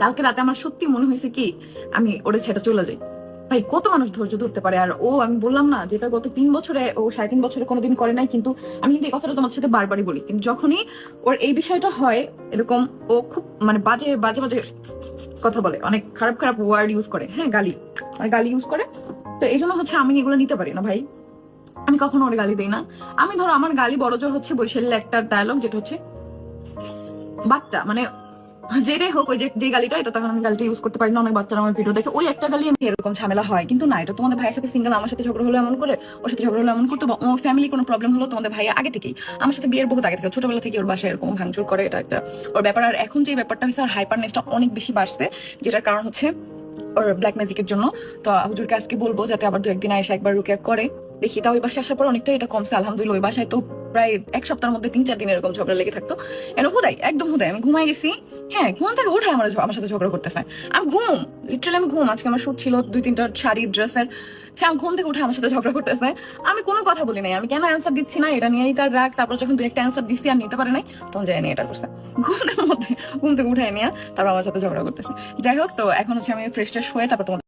কালকে রাতে আমার সত্যি মনে হয়েছে কি আমি ওরে ছেড়ে চলে যাই। ভাই কত মানুষ ধৈর্য ধরতে পারে? আর ও, আমি বললাম না, যেটা গত 3 বছরে, ও 3.5 বছরে কোনোদিন করে নাই, কিন্তু আমি কিন্তু এই কথাটা তোমার সাথে বারবারই বলি, কিন্তু যখনই ওর এই বিষয়টা হয় এরকম, ও খুব মানে বাজে বাজে বাজে কথা বলে, অনেক খারাপ খারাপ ওয়ার্ড ইউজ করে, হ্যাঁ গালি, মানে গালি ইউজ করে। তো এই জন্য হচ্ছে আমি এগুলো নিতে পারি না ভাই, আমি কখনো ওর গালি দিই না। আমি ধরো আমার গালি বড় জোর হচ্ছে বৈশালীর একটা ডায়লগ, যেটা হচ্ছে বাচ্চা, মানে যেটাই হোক, ওই যে গালিটা, এটা তখন আমি গালিটা ইউজ করতে পারি না। অনেক বাচ্চারা আমার ভিডিও দেখে, ওই একটা গালি আমি এরকম ঝামেলা হয়, কিন্তু না, এটা তোমাদের ভাইয়ের সাথে সিঙ্গেল, আমার সাথে ঝগড়া হলো এমন করে, ওর সাথে ঝগড়া হলো এমন করতো, বা ওর ফ্যামিলি কোনো প্রবলেম হলো, তোমাদের ভাইয়া আগে থেকেই আমার সাথে বিয়ের বহুত আগে থেকে, ছোটবেলা থেকে ওর বাসায় এরকম ভাঙচুর করে, এটা একটা ওর ব্যাপার। আর এখন যে ব্যাপারটা হয়েছে, আর হাইপারনেসটা অনেক বেশি বাড়ছে, যেটার কারণ হচ্ছে ওর ব্ল্যাক ম্যাজিকের জন্য। তো হুজুরকে আজকে বলবো যাতে আবার 2-1 দিন এসে একবার রুকিয়া করে দেখি। তা ওই বাসায় আসার পর অনেকটা এটা কমছে আলহামদুলিল্লাহ। ওই বাসায় তো প্রায় এক সপ্তাহের মধ্যে 3-4 দিন এরকম ঝগড়া লেগে থাকতো। এরকম হুদাই, একদম হুদাই, আমি ঘুমাই গেছি, হ্যাঁ ঘুম থেকে উঠে আমার সাথে ঝগড়া করতেছে। আমি ঘুম, লিটারালি আমি ঘুম, আজকে আমার শুট ছিল 2-3টা শাড়ি ড্রেসের, হ্যাঁ ঘুম থেকে উঠে আমার সাথে ঝগড়া করতেছে। আমি কোনো কথা বলি নাই, আমি কেন অ্যান্সার দিচ্ছি না এটা নিয়েই তার রাগ। তারপর যখন 2-1টা অ্যান্সার দিচ্ছি আর নিতে পারে নাই, তখন যাই নিয়ে এটা করছে, ঘুমের মধ্যে ঘুম থেকে উঠে নিয়ে তারপর আমার সাথে ঝগড়া করতেছে। যাই হোক, তো এখন হচ্ছে আমি ফ্রেশ ট্রেশ হয়ে তারপর তোমাদের